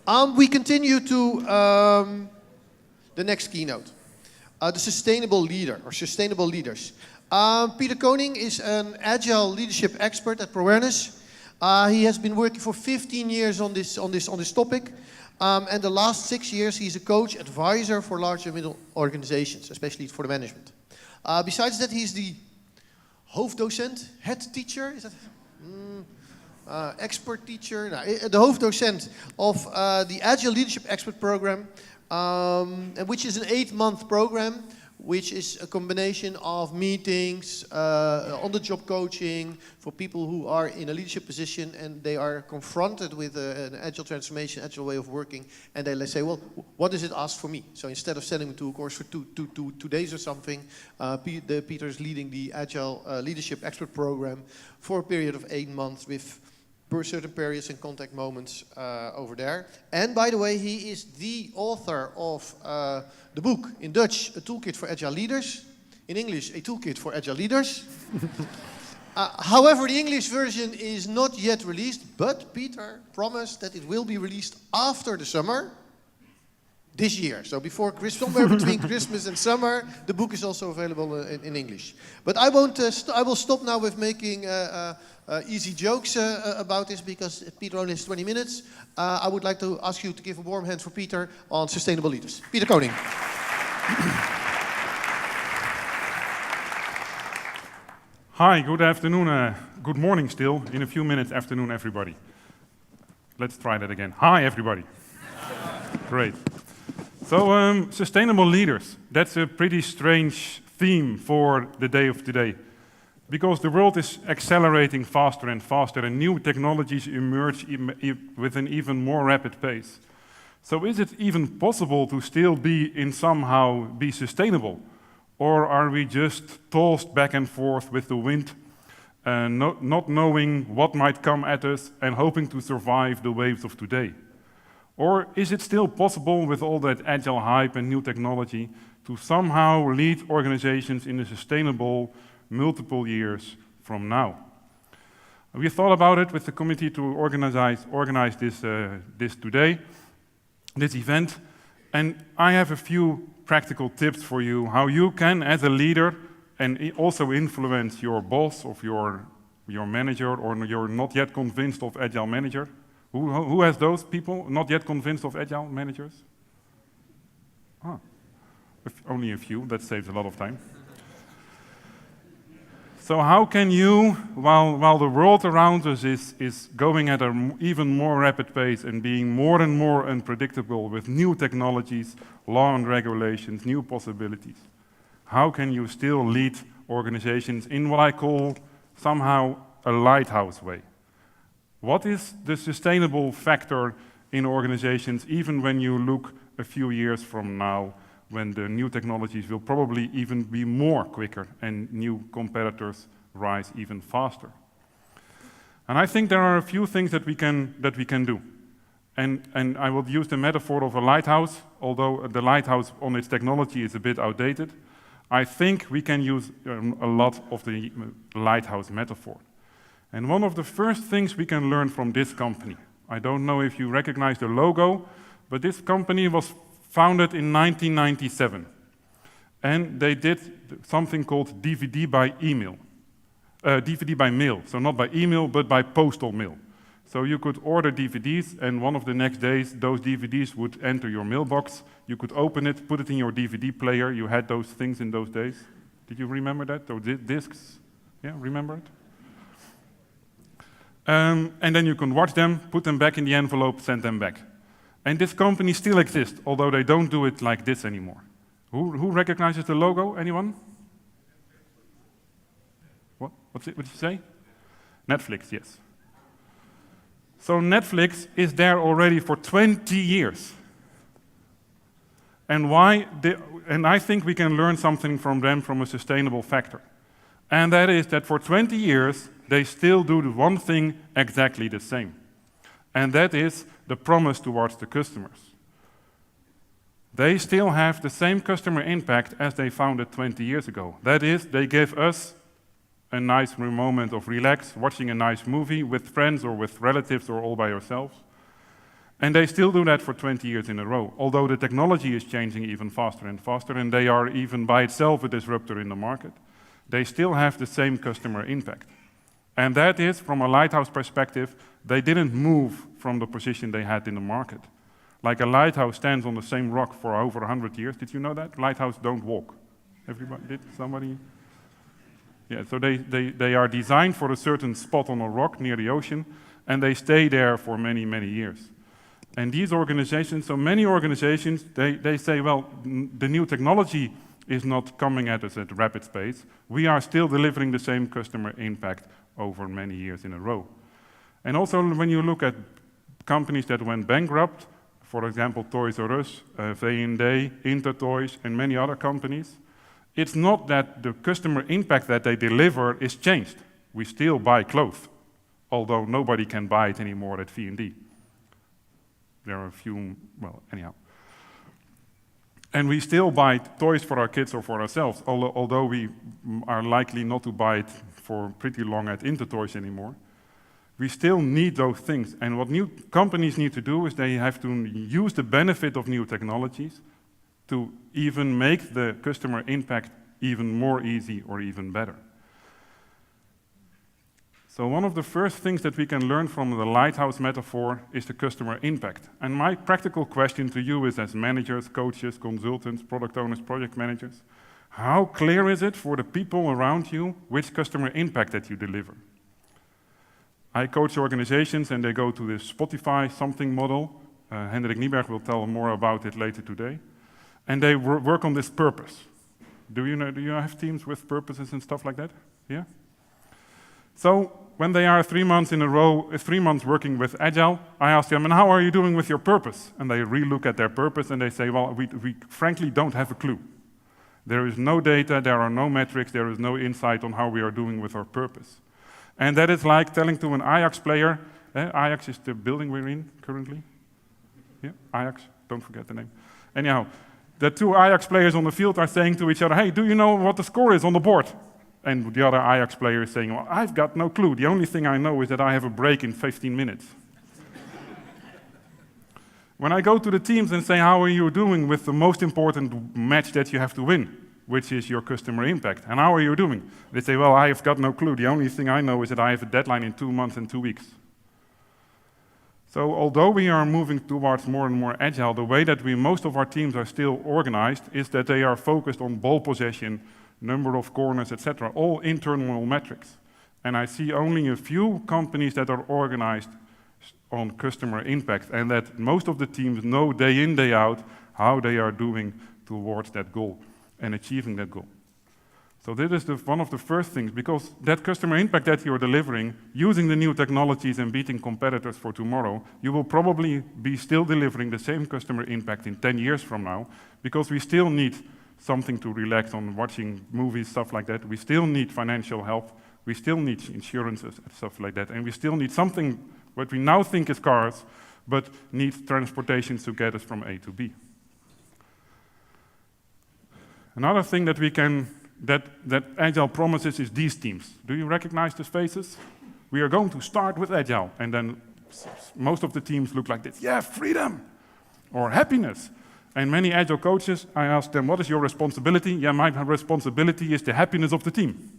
We continue to the next keynote. The sustainable leader or sustainable leaders. Peter Koning is an agile leadership expert at ProAwareness. He has been working for 15 years on this topic. And the last 6 years he's a coach advisor for large and middle organizations, especially for the management. Besides that, he's the hoofddocent, head teacher, is that? Expert teacher, the hoofddocent of the Agile Leadership Expert Program, which is an 8-month program, which is a combination of meetings, on-the-job coaching for people who are in a leadership position and they are confronted with an agile transformation, agile way of working, and they say, well, what does it ask for me? So instead of sending them to a course for two days or something, Peter is leading the Agile Leadership Expert Program for a period of 8 months with certain periods and contact moments over there. And by the way, he is the author of the book, in Dutch, A Toolkit for Agile Leaders. In English, A Toolkit for Agile Leaders. However, the English version is not yet released, but Peter promised that it will be released after the summer this year. So before Christmas, somewhere between Christmas and summer, the book is also available in English. But I won't. I will stop now with making easy jokes about this because Peter only has 20 minutes. I would like to ask you to give a warm hand for Peter on sustainable leaders. Peter Koning. Hi, good afternoon, good morning still, in a few minutes, afternoon everybody. Let's try that again. Hi everybody. Great. So, sustainable leaders, that's a pretty strange theme for the day of today. Because the world is accelerating faster and faster and new technologies emerge with an even more rapid pace. So is it even possible to still somehow be sustainable? Or are we just tossed back and forth with the wind, not knowing what might come at us and hoping to survive the waves of today? Or is it still possible with all that agile hype and new technology to somehow lead organizations in a sustainable multiple years from now? We thought about it with the committee to organize this today, this event, and I have a few practical tips for you how you can, as a leader, and also influence your boss of your manager or your not yet convinced of agile manager. Who has those people not yet convinced of agile managers? Only a few, that saves a lot of time. So how can you, while the world around us is going at an even more rapid pace and being more and more unpredictable with new technologies, law and regulations, new possibilities, how can you still lead organizations in what I call somehow a lighthouse way? What is the sustainable factor in organizations, even when you look a few years from now, when the new technologies will probably even be more quicker and new competitors rise even faster? And I think there are a few things that we can do. And I will use the metaphor of a lighthouse, although the lighthouse on its technology is a bit outdated. I think we can use a lot of the lighthouse metaphor. And one of the first things we can learn from this company, I don't know if you recognize the logo, but this company was founded in 1997. And they did something called DVD by email. DVD by mail, so not by email, but by postal mail. So you could order DVDs, and one of the next days, those DVDs would enter your mailbox. You could open it, put it in your DVD player. You had those things in those days. Did you remember that? Those discs? Yeah, remember it? And then you can watch them, put them back in the envelope, send them back. And this company still exists, although they don't do it like this anymore. Who recognizes the logo? Anyone? What did you say? Netflix, yes. So Netflix is there already for 20 years. And why? And I think we can learn something from them from a sustainable factor. And that is that for 20 years, they still do the one thing exactly the same. And that is the promise towards the customers. They still have the same customer impact as they founded 20 years ago. That is, they give us a nice moment of relax, watching a nice movie with friends or with relatives or all by yourselves. And they still do that for 20 years in a row, although the technology is changing even faster and faster, and they are even by itself a disruptor in the market. They still have the same customer impact. And that is, from a Lighthouse perspective, they didn't move from the position they had in the market. Like a lighthouse stands on the same rock for over 100 years. Did you know that? Lighthouse don't walk. Everybody did? Somebody? Yeah, so they are designed for a certain spot on a rock near the ocean, and they stay there for many, many years. And these organizations, so many organizations, they say, well, the new technology is not coming at us at rapid pace. We are still delivering the same customer impact over many years in a row. And also when you look at companies that went bankrupt, for example, Toys R Us, V&D, Intertoys, and many other companies, it's not that the customer impact that they deliver is changed. We still buy clothes, although nobody can buy it anymore at V&D. There are a few, well, anyhow. And we still buy toys for our kids or for ourselves, although we are likely not to buy it for pretty long at Intertoys anymore. We still need those things. And what new companies need to do is they have to use the benefit of new technologies to even make the customer impact even more easy or even better. So one of the first things that we can learn from the lighthouse metaphor is the customer impact. And my practical question to you is, as managers, coaches, consultants, product owners, project managers, how clear is it for the people around you which customer impact that you deliver? I coach organizations and they go to this Spotify something model. Hendrik Nieberg will tell more about it later today. And they work on this purpose. Do you have teams with purposes and stuff like that? Yeah? So when they are 3 months in a row, 3 months working with Agile, I ask them, and how are you doing with your purpose? And they re-look at their purpose and they say, well, we frankly don't have a clue. There is no data, there are no metrics, there is no insight on how we are doing with our purpose. And that is like telling to an Ajax player, Ajax is the building we're in currently. Yeah, Ajax, don't forget the name. Anyhow, the two Ajax players on the field are saying to each other, hey, do you know what the score is on the board? And the other Ajax player is saying, well, I've got no clue. The only thing I know is that I have a break in 15 minutes. When I go to the teams and say, how are you doing with the most important match that you have to win, which is your customer impact, and how are you doing? They say, well, I have got no clue. The only thing I know is that I have a deadline in 2 months and 2 weeks. So although we are moving towards more and more agile, the way that most of our teams are still organized is that they are focused on ball possession, number of corners, etc., all internal metrics. And I see only a few companies that are organized on customer impact, and that most of the teams know day in, day out how they are doing towards that goal and achieving that goal. So this is one of the first things, because that customer impact that you're delivering, using the new technologies and beating competitors for tomorrow, you will probably be still delivering the same customer impact in 10 years from now, because we still need something to relax on, watching movies, stuff like that. We still need financial help. We still need insurances and stuff like that. And we still need something, what we now think is cars, but need transportation to get us from A to B. Another thing that we can, that Agile promises is these teams. Do you recognize these faces? We are going to start with Agile. And then most of the teams look like this. Yeah, freedom or happiness. And many Agile coaches, I ask them, what is your responsibility? Yeah, my responsibility is the happiness of the team.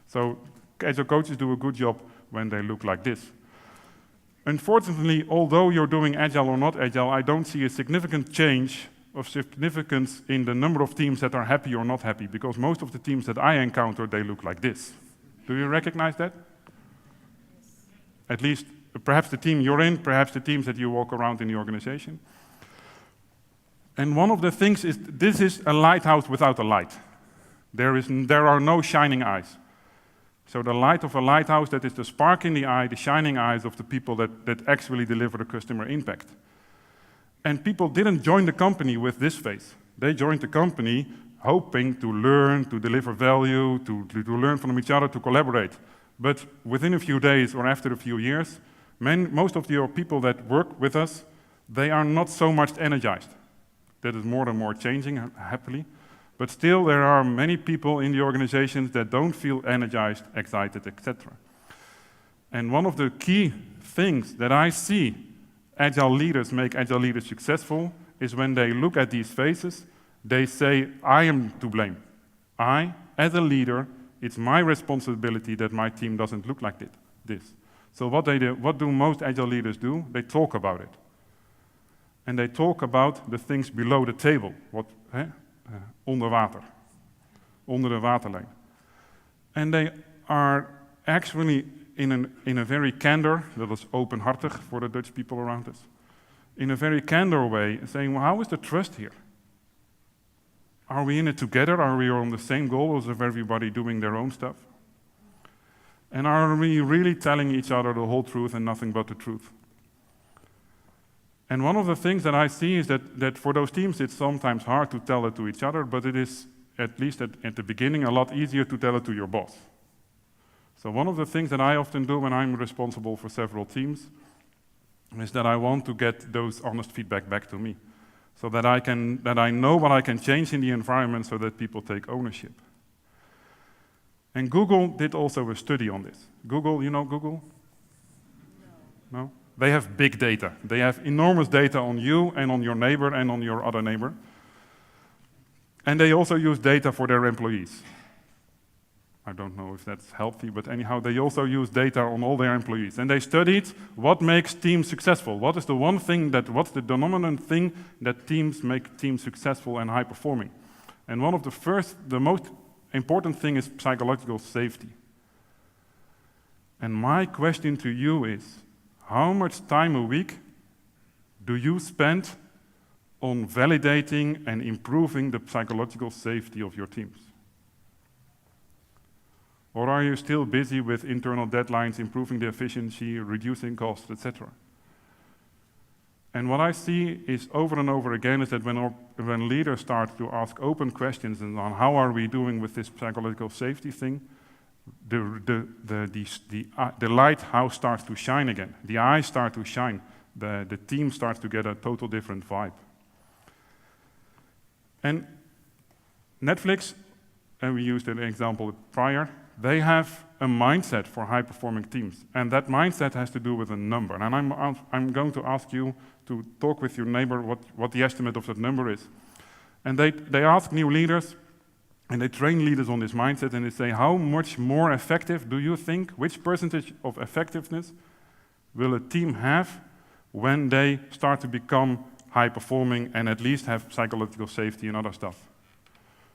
So Agile coaches do a good job when they look like this. Unfortunately, although you're doing Agile or not Agile, I don't see a significant change of significance in the number of teams that are happy or not happy, because most of the teams that I encounter, they look like this. Do you recognize that? At least, perhaps the team you're in, perhaps the teams that you walk around in the organization. And one of the things is, this is a lighthouse without a light. There are no shining eyes. So the light of a lighthouse, that is the spark in the eye, the shining eyes of the people that actually deliver the customer impact. And people didn't join the company with this face. They joined the company hoping to learn, to deliver value, to learn from each other, to collaborate. But within a few days or after a few years, most of your people that work with us, they are not so much energized. That is more and more changing, happily. But still, there are many people in the organizations that don't feel energized, excited, etc. And one of the key things that I see Agile leaders make Agile leaders successful is when they look at these faces, they say, I am to blame. I, as a leader, it's my responsibility that my team doesn't look like this. So what do most Agile leaders do? They talk about it. And they talk about the things below the table, onder water, onder de waterlijn. And they are actually in a very candor, that is openhartig for the Dutch people around us, in a very candor way, saying, well, how is the trust here? Are we in it together? Are we on the same goal of everybody doing their own stuff? And are we really telling each other the whole truth and nothing but the truth? And one of the things that I see is that for those teams, it's sometimes hard to tell it to each other, but it is, at least at the beginning, a lot easier to tell it to your boss. So one of the things that I often do when I'm responsible for several teams is that I want to get those honest feedback back to me, so that I know what I can change in the environment so that people take ownership. And Google did also a study on this. Google, you know Google? No? They have big data. They have enormous data on you and on your neighbor and on your other neighbor. And they also use data for their employees. I don't know if that's healthy, but anyhow, they also use data on all their employees. And they studied what makes teams successful. What is the one thing what's the dominant thing that make teams successful and high performing? And one of the most important thing is psychological safety. And my question to you is, how much time a week do you spend on validating and improving the psychological safety of your teams? Or are you still busy with internal deadlines, improving the efficiency, reducing costs, etc.? And what I see is over and over again is that when leaders start to ask open questions on how are we doing with this psychological safety thing, the lighthouse starts to shine again. The eyes start to shine. The team starts to get a total different vibe. And Netflix, and we used an example prior, they have a mindset for high-performing teams, and that mindset has to do with a number. And I'm going to ask you to talk with your neighbor what the estimate of that number is. And they ask new leaders, and they train leaders on this mindset, and they say, how much more effective do you think, which percentage of effectiveness will a team have when they start to become high-performing and at least have psychological safety and other stuff?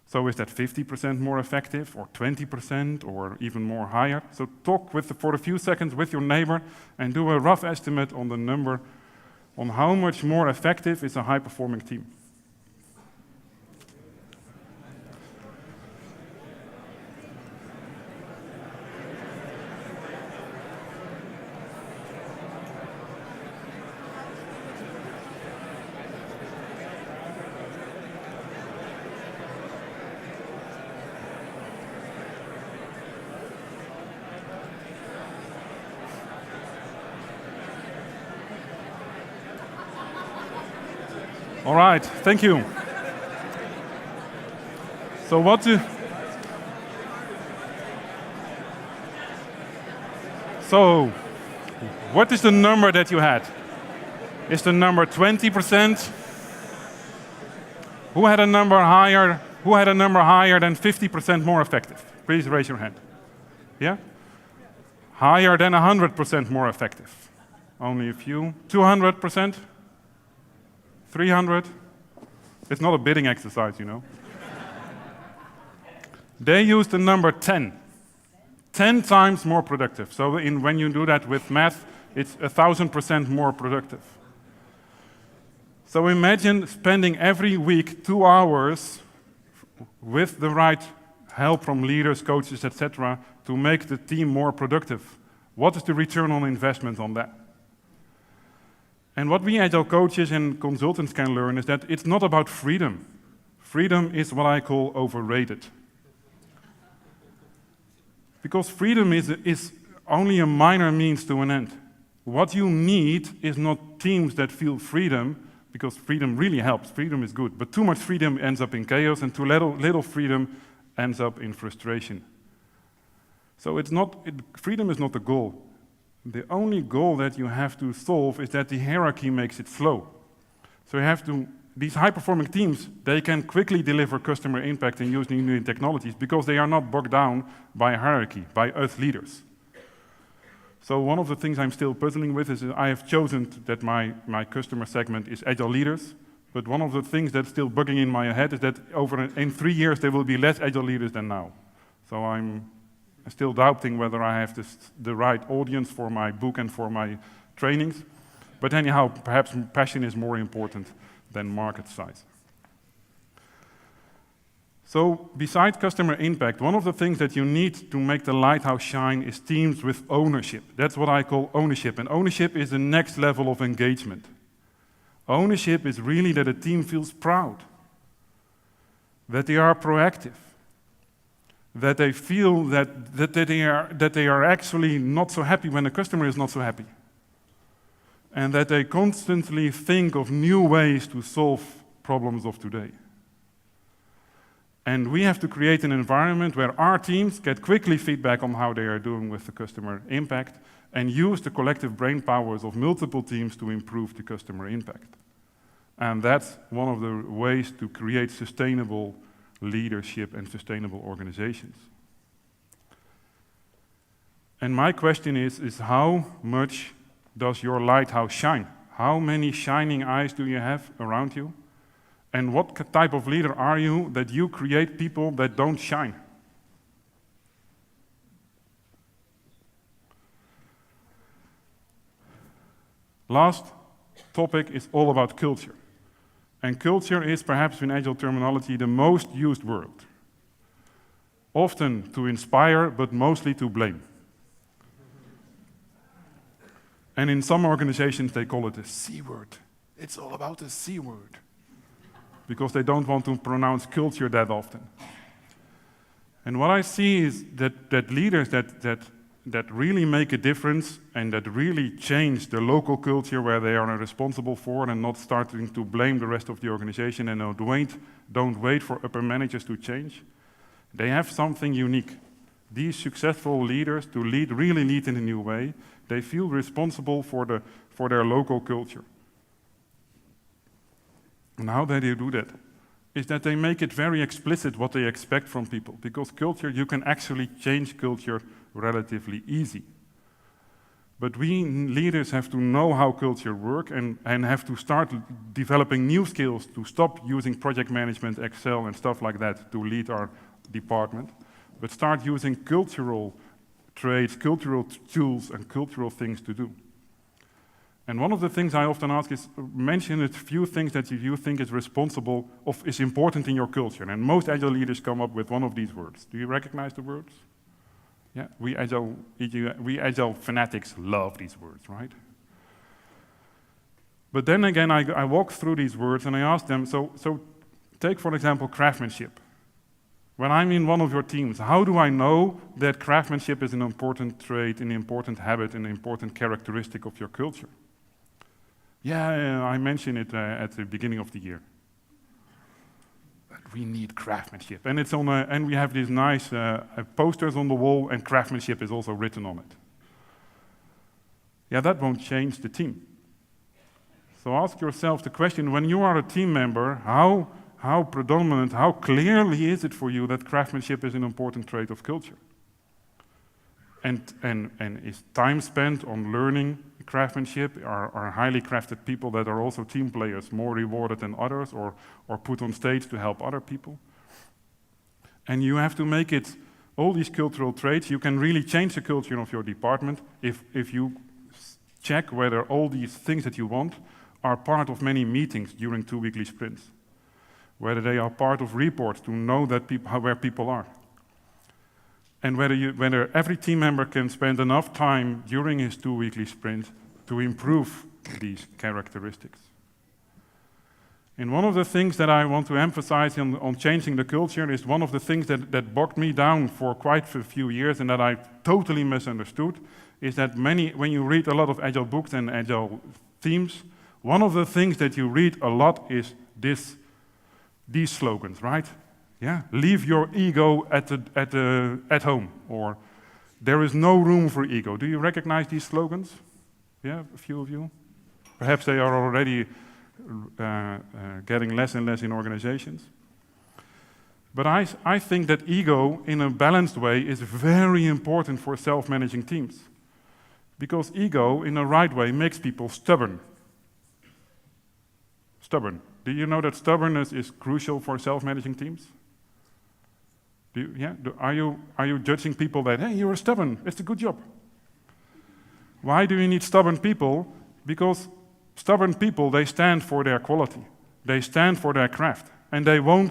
So is that 50% more effective, or 20%, or even more higher? So talk for a few seconds with your neighbor and do a rough estimate on the number on how much more effective is a high-performing team. All right, thank you. So what is the number that you had? Is the number 20%? Who had a number higher than 50% more effective? Please raise your hand. Yeah? Higher than 100% more effective? Only a few. 200%? 300? It's not a bidding exercise, you know. They use the number 10. 10 times more productive. So when you do that with math, it's 1,000% more productive. So imagine spending every week 2 hours with the right help from leaders, coaches, etc., to make the team more productive. What is the return on investment on that? And what we Agile coaches and consultants can learn is that it's not about freedom. Freedom is what I call overrated. Because freedom is only a minor means to an end. What you need is not teams that feel freedom, because freedom really helps. Freedom is good. But too much freedom ends up in chaos, and too little freedom ends up in frustration. So freedom is not the goal. The only goal that you have to solve is that the hierarchy makes it slow. So you have to, these high-performing teams, they can quickly deliver customer impact and use new technologies because they are not bogged down by hierarchy, by us leaders. So one of the things I'm still puzzling with is that I have chosen that my customer segment is Agile leaders, but one of the things that's still bugging in my head is that in 3 years there will be less Agile leaders than now. So I'm still doubting whether I have the right audience for my book and for my trainings. But anyhow, perhaps passion is more important than market size. So besides customer impact, one of the things that you need to make the Lighthouse shine is teams with ownership. That's what I call ownership. And ownership is the next level of engagement. Ownership is really that a team feels proud, that they are proactive, that they feel that they are actually not so happy when the customer is not so happy, and that they constantly think of new ways to solve problems of today. And we have to create an environment where our teams get quickly feedback on how they are doing with the customer impact and use the collective brain powers of multiple teams to improve the customer impact. And that's one of the ways to create sustainable leadership and sustainable organizations. And my question is how much does your lighthouse shine? How many shining eyes do you have around you? And what type of leader are you that you create people that don't shine? Last topic is all about culture. And culture is perhaps in Agile terminology the most used word. Often to inspire, but mostly to blame. And in some organizations they call it a C word. It's all about the C word. Because they don't want to pronounce culture that often. And what I see is that leaders that really make a difference and that really change the local culture where they are responsible for and not starting to blame the rest of the organization and don't wait for upper managers to change, they have something unique. These successful leaders, to really lead in a new way, they feel responsible for their local culture. And how do they do that? Is that they make it very explicit what they expect from people. Because culture, you can actually change culture relatively easy. But we leaders have to know how culture works and have to start developing new skills to stop using project management, Excel and stuff like that to lead our department. But start using cultural traits, cultural tools and cultural things to do. And one of the things I often ask is, mention a few things that you think is important in your culture. And most Agile leaders come up with one of these words. Do you recognize the words? Yeah, we Agile fanatics love these words, right? But then again, I walk through these words and I ask them, so take for example craftsmanship. When I'm in one of your teams, how do I know that craftsmanship is an important trait, an important habit, an important characteristic of your culture? Yeah, I mentioned it at the beginning of the year. But we need craftsmanship, and it's and we have these nice posters on the wall, and craftsmanship is also written on it. Yeah, that won't change the team. So ask yourself the question: when you are a team member, how predominant, how clearly is it for you that craftsmanship is an important trait of culture? And is time spent on learning craftsmanship? Are highly crafted people that are also team players more rewarded than others or put on stage to help other people? And you have to make it, all these cultural traits, you can really change the culture of your department if you check whether all these things that you want are part of many meetings during 2 weekly sprints. Whether they are part of reports to know that where people are. And whether every team member can spend enough time during his 2 weekly sprint to improve these characteristics. And one of the things that I want to emphasize on changing the culture is one of the things that bogged me down for quite a few years and that I totally misunderstood, is that when you read a lot of Agile books and Agile themes, one of the things that you read a lot is these slogans, right? Yeah, leave your ego at home, or There is no room for ego. Do you recognize these slogans? Yeah, a few of you? Perhaps they are already getting less and less in organizations. But I think that ego, in a balanced way, is very important for self-managing teams. Because ego, in a right way, makes people stubborn. Stubborn. Do you know that stubbornness is crucial for self-managing teams? Are you judging people that, hey, you're stubborn, it's a good job? Why do you need stubborn people? Because stubborn people, they stand for their quality. They stand for their craft. And they will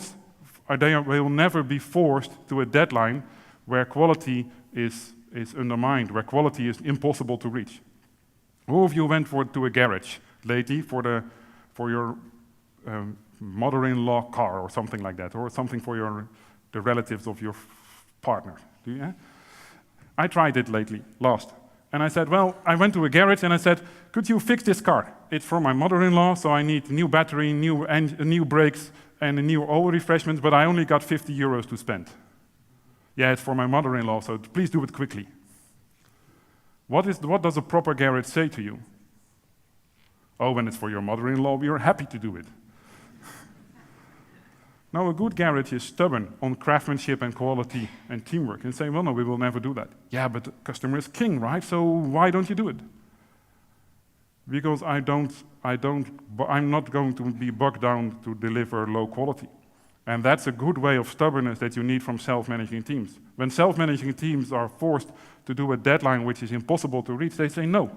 never be forced to a deadline where quality is undermined, where quality is impossible to reach. Who of you went to a garage lately for your mother-in-law car or something like that, or something for the relatives of your partner? Do you? Yeah? I tried it lately, last. And I said, well, I went to a garage and I said, could you fix this car? It's for my mother-in-law, so I need new battery, new brakes, and a new oil refreshments, but I only got 50 euros to spend. Yeah, it's for my mother-in-law, so please do it quickly. What does a proper garage say to you? Oh, when it's for your mother-in-law, we are happy to do it. Now, a good garage is stubborn on craftsmanship and quality and teamwork and say, well, no, we will never do that. Yeah, but the customer is king, right? So why don't you do it? Because I'm not going to be bogged down to deliver low quality. And that's a good way of stubbornness that you need from self-managing teams. When self-managing teams are forced to do a deadline which is impossible to reach, they say no.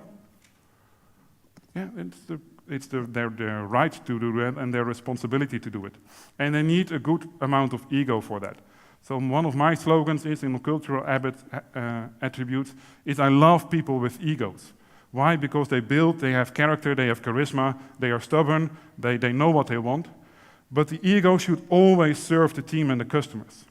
Yeah, it's their right to do that and their responsibility to do it. And they need a good amount of ego for that. So one of my slogans is, in cultural attributes, is I love people with egos. Why? Because they have character, they have charisma, they are stubborn, they know what they want. But the ego should always serve the team and the customers.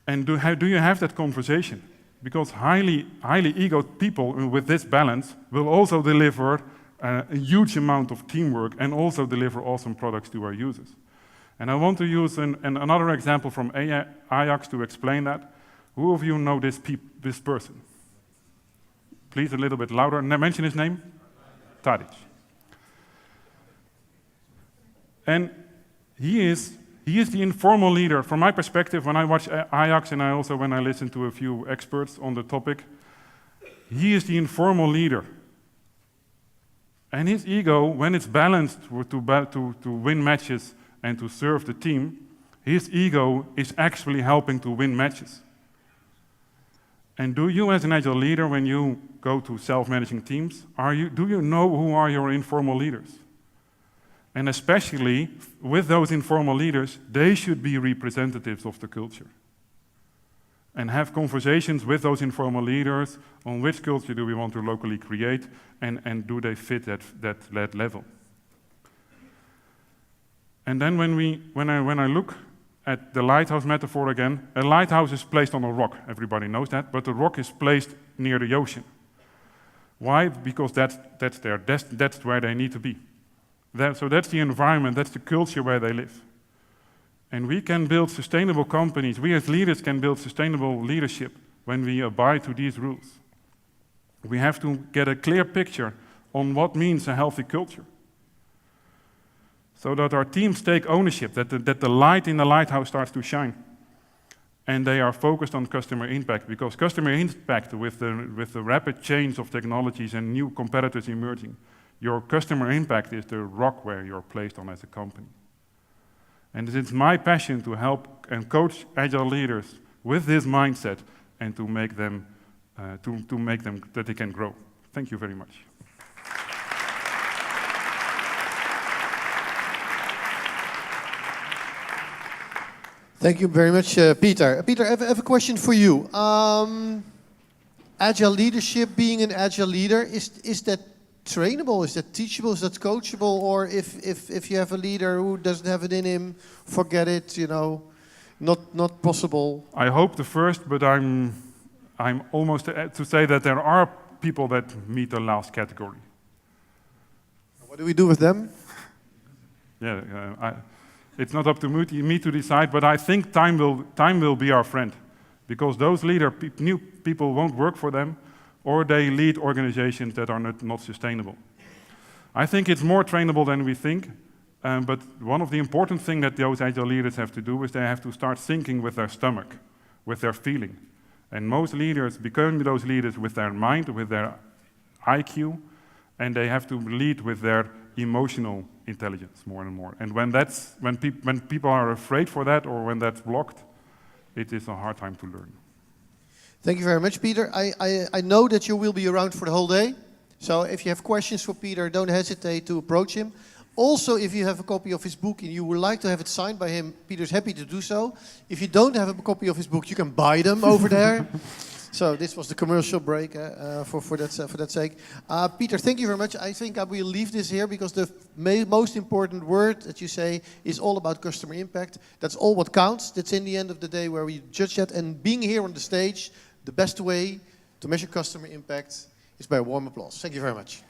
And do you have that conversation? Because highly egoed people with this balance will also deliver a huge amount of teamwork and also deliver awesome products to our users. And I want to use another example from Ajax to explain that. Who of you know this person? Please, a little bit louder. Mention his name. Tadic. And he is the informal leader. From my perspective, when I watch Ajax and when I listen to a few experts on the topic, he is the informal leader. And his ego, when it's balanced to win matches and to serve the team, his ego is actually helping to win matches. And do you, as an Agile leader, when you go to self-managing teams, do you know who are your informal leaders? And especially with those informal leaders, they should be representatives of the culture. And have conversations with those informal leaders on which culture do we want to locally create and do they fit that level. And then when I look at the lighthouse metaphor again, a lighthouse is placed on a rock, everybody knows that, but the rock is placed near the ocean. Why? Because that's where they need to be. So that's the environment, that's the culture where they live. And we can build sustainable companies, we as leaders can build sustainable leadership when we abide to these rules. We have to get a clear picture on what means a healthy culture. So that our teams take ownership, that the light in the lighthouse starts to shine. And they are focused on customer impact, because customer impact with the rapid change of technologies and new competitors emerging, your customer impact is the rock where you're placed on as a company. And it's my passion to help and coach Agile leaders with this mindset and to make them that they can grow. Thank you very much. Thank you very much, Peter. Peter, I have a question for you. Agile leadership, being an Agile leader, is that trainable? Is that teachable? Is that coachable? Or if you have a leader who doesn't have it in him, forget it, not possible? I hope the first, but I'm almost to say that there are people that meet the last category. What do we do with them? Yeah, it's not up to me to decide, but I think time will be our friend. because those new people won't work for them, or they lead organizations that are not sustainable. I think it's more trainable than we think, but one of the important things that those Agile leaders have to do is they have to start thinking with their stomach, with their feeling. And most leaders become those leaders with their mind, with their IQ, and they have to lead with their emotional intelligence more and more. And when people are afraid for that, or when that's blocked, it is a hard time to learn. Thank you very much, Peter. I know that you will be around for the whole day. So if you have questions for Peter, don't hesitate to approach him. Also, if you have a copy of his book and you would like to have it signed by him, Peter's happy to do so. If you don't have a copy of his book, you can buy them over there. So this was the commercial break for that sake. Peter, thank you very much. I think I will leave this here because the most important word that you say is all about customer impact. That's all what counts. That's in the end of the day where we judge that. And being here on the stage, the best way to measure customer impact is by a warm applause. Thank you very much.